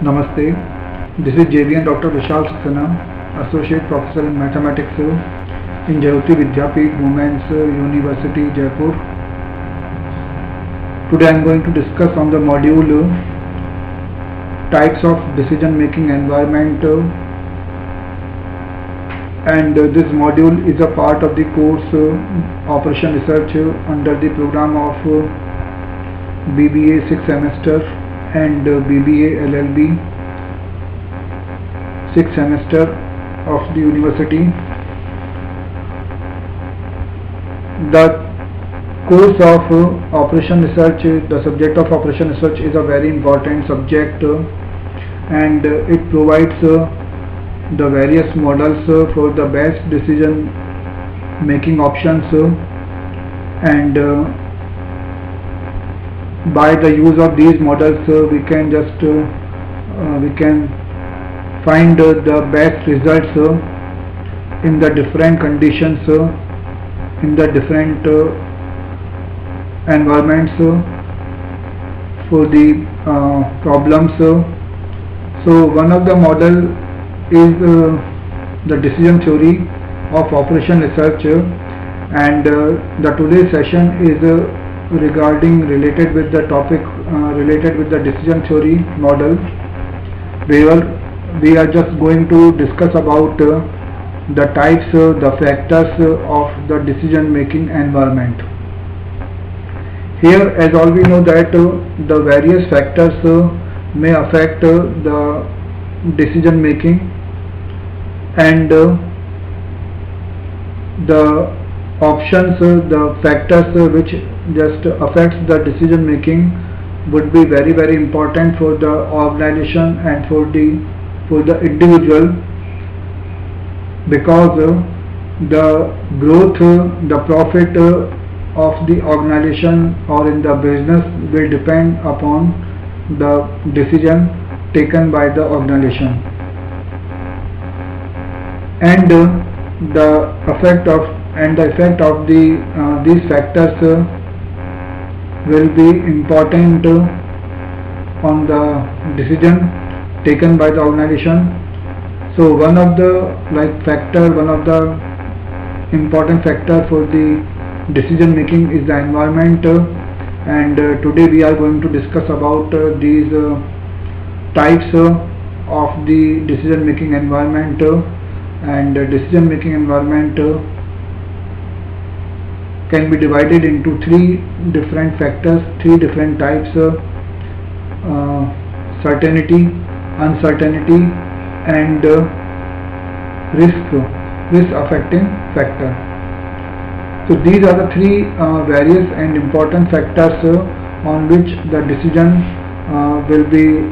Namaste. This is JVN Dr. Vishal Saxena, Associate Professor in Mathematics in Jayoti Vidyapeeth Women's University, Jaipur. Today I am going to discuss on the module types of decision making environment, and this module is a part of the course Operation Research under the program of BBA 6th semester and BBA LLB 6th semester of the university. The course of Operation Research, the subject of Operation Research is a very important subject, and it provides the various models for the best decision making options, and by the use of these models we can find the best results in the different conditions, in the different environments for the problems. So one of the model is the decision theory of Operation Research, and the today's session is related with the topic related with the decision theory model, where we are just going to discuss about the types, the factors of the decision making environment. Here, as all we know that the various factors may affect the decision making, and the options, the factors which just affects the decision making would be very important for the organization and for the individual, because the growth, the profit of the organization or in the business will depend upon the decision taken by the organization, and the effect of these factors will be important on the decision taken by the organization. So one of the important factor for the decision making is the environment, and today we are going to discuss about these types of the decision making environment, and decision making environment can be divided into three different factors, three different types: certainty, uncertainty, and risk affecting factor. So these are the three various and important factors on which the decision will be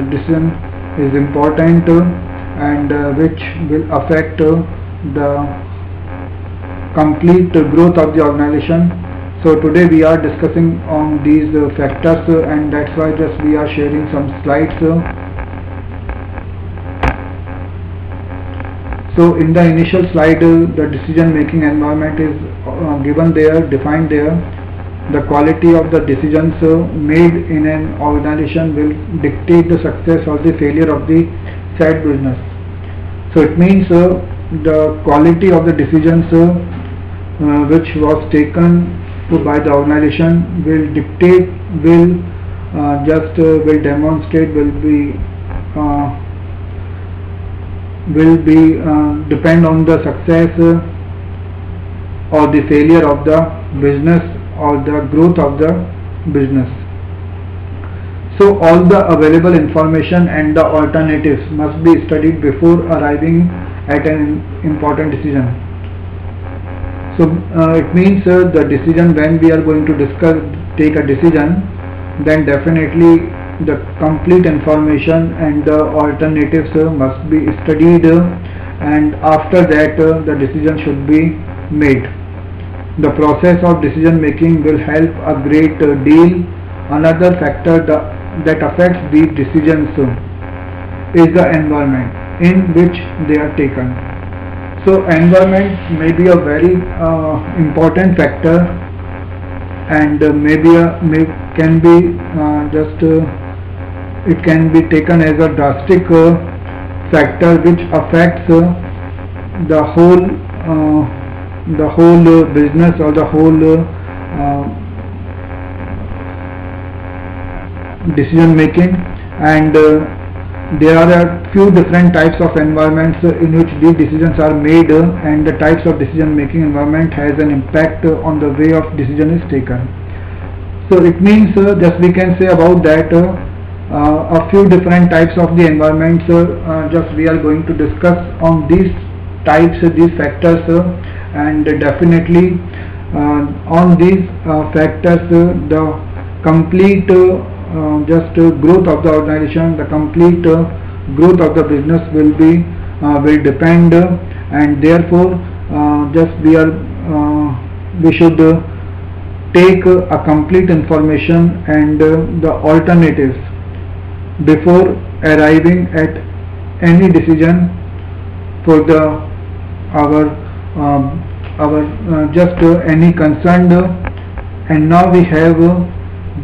decision is important, and which will affect the complete growth of the organization. So today we are discussing on these factors, and that's why just we are sharing some slides. So in the initial slide, the decision making environment is given there, defined there. The quality of the decisions made in an organization will dictate the success or the failure of the said business. So it means the quality of the decisions which was taken by the organization will dictate, will demonstrate, depend on the success or the failure of the business or the growth of the business. So all the available information and the alternatives must be studied before arriving at an important decision. So it means the decision, when we are going to take a decision, then definitely the complete information and the alternatives must be studied, and after that the decision should be made. The process of decision making will help a great deal. Another factor that affects these decisions is the environment in which they are taken. So environment may be a very important factor, and can be just it can be taken as a drastic factor which affects the whole business or the whole decision making. And there are a few different types of environments in which these decisions are made, and the types of decision making environment has an impact on the way of decision is taken. So it means just we can say about that a few different types of the environments, just we are going to discuss on these types, these factors, and definitely on these factors the complete growth of the organization, the complete growth of the business will depend, and therefore just we should take a complete information and the alternatives before arriving at any decision for any concerned. And now we have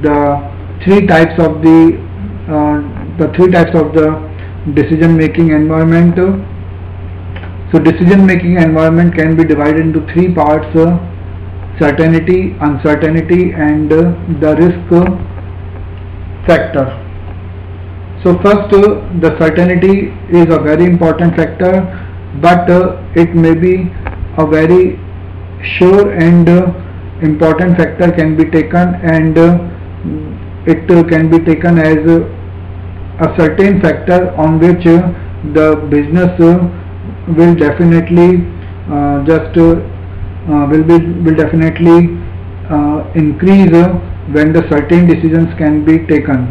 the three types of the decision making environment. So decision making environment can be divided into three parts: certainty, uncertainty, and the risk factor. So first, the certainty is a very important factor, but it may be a very sure and important factor can be taken, and it can be taken as a certain factor on which the business will definitely will definitely increase when the certain decisions can be taken.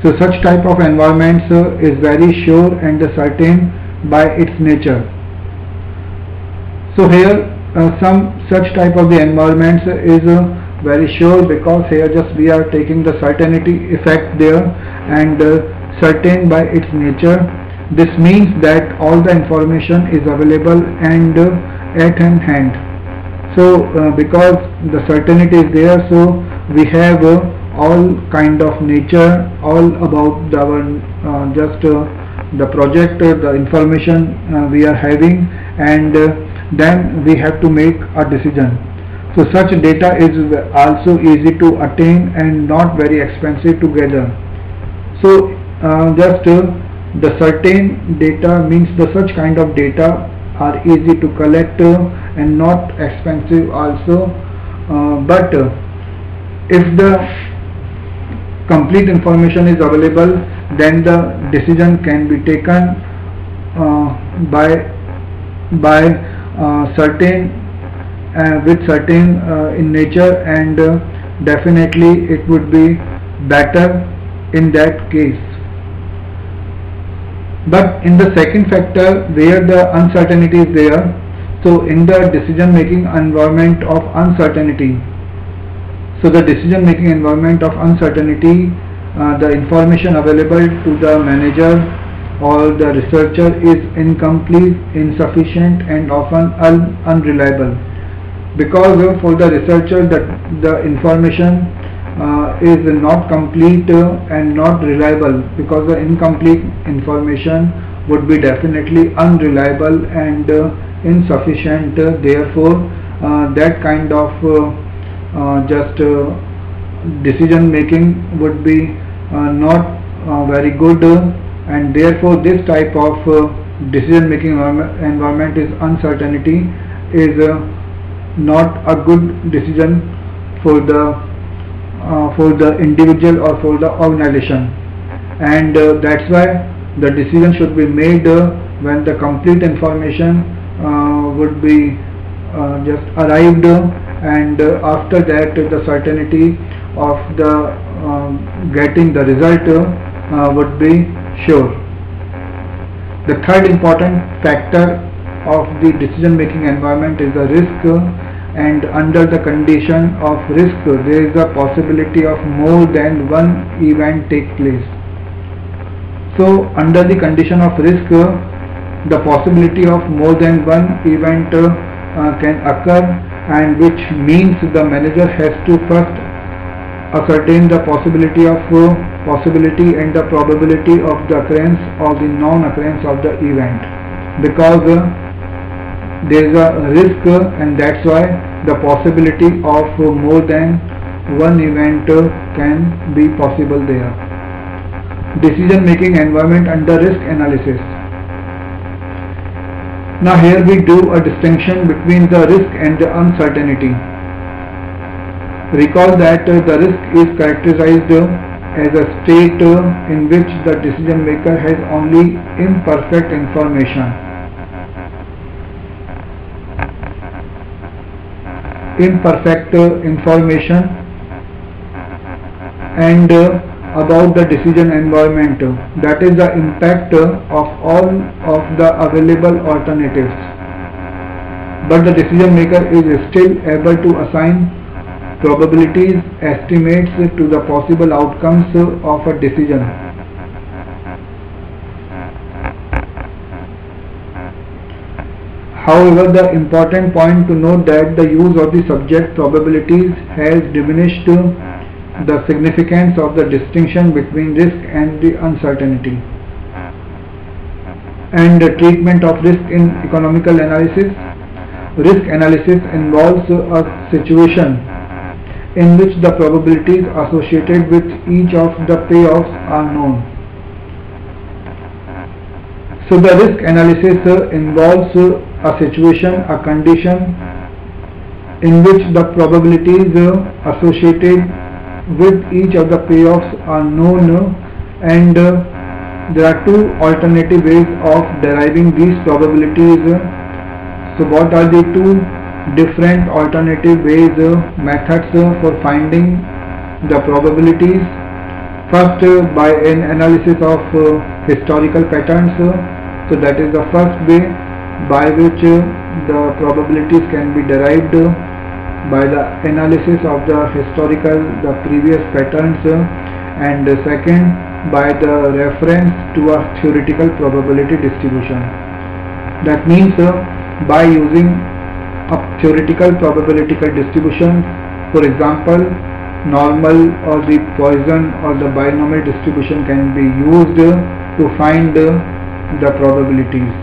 So such type of environments is very sure and certain by its nature. So here some such type of the environments is very sure, because here just we are taking the certainty effect there, and certain by its nature. This means that all the information is available and at hand. So because the certainty is there, so we have all kind of nature, all about our the project, the information we are having, and then we have to make a decision. So such data is also easy to attain and not very expensive to gather. So the certain data means the such kind of data are easy to collect and not expensive also. But if the complete information is available, then the decision can be taken with certain in nature, and definitely it would be better in that case. But in the second factor, where the uncertainty is there, so in the decision making environment of uncertainty, so the decision making environment of uncertainty, the information available to the manager or the researcher is incomplete, insufficient, and often unreliable. Because for the researcher the information is not complete and not reliable, because the incomplete information would be definitely unreliable and insufficient. Therefore that kind of decision making would be not very good, and therefore this type of decision making environment is uncertainty is not a good decision for the individual or for the organization. And that's why the decision should be made when the complete information would be just arrived, and after that the certainty of the getting the result would be sure. The third important factor of the decision making environment is the risk, and under the condition of risk there is a possibility of more than one event take place. So under the condition of risk, the possibility of more than one event can occur, and which means the manager has to first ascertain the possibility and the probability of the occurrence or the non-occurrence of the event, because there is a risk, and that's why the possibility of more than one event can be possible there. Decision making environment under risk analysis. Now here we do a distinction between the risk and the uncertainty. Recall that the risk is characterized as a state in which the decision maker has only imperfect information. And about the decision environment, that is the impact of all of the available alternatives, but the decision maker is still able to assign probabilities estimates to the possible outcomes of a decision. However, the important point to note that the use of the subject probabilities has diminished the significance of the distinction between risk and the uncertainty. And the treatment of risk in economical analysis. Risk analysis involves a situation in which the probabilities associated with each of the payoffs are known. So the risk analysis involves a situation, a condition in which the probabilities associated with each of the payoffs are known, and there are two alternative ways of deriving these probabilities. So what are the two different alternative ways, methods for finding the probabilities? First, by an analysis of historical patterns. So that is the first way by which the probabilities can be derived, by the analysis of the previous patterns, and second, by the reference to a theoretical probability distribution. That means by using a theoretical probability distribution, for example, normal or the Poisson or the binomial distribution can be used to find the probabilities.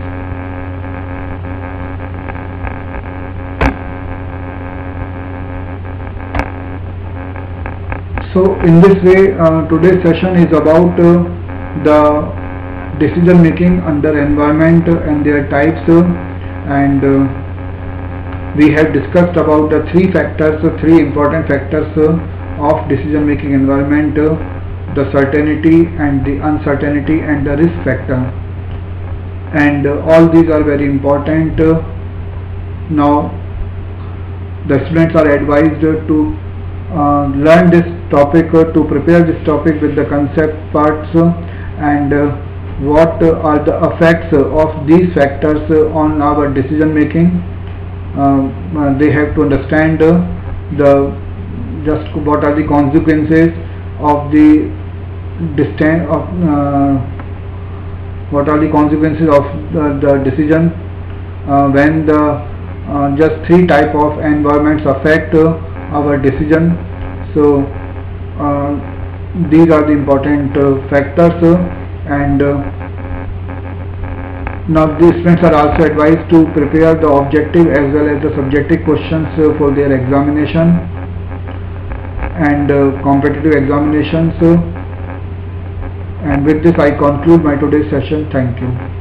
So in this way, today's session is about the decision making under environment and their types, and we have discussed about the three important factors of decision making environment: the certainty and the uncertainty and the risk factor, and all these are very important. Now the students are advised to learn this topic, to prepare this topic with the concept parts, and what are the effects of these factors on our decision making. They have to understand what are the consequences of the decision when the just three type of environments affect our decision. So these are the important factors, and now the students are also advised to prepare the objective as well as the subjective questions for their examination and competitive examinations. And with this I conclude my today's session. Thank you.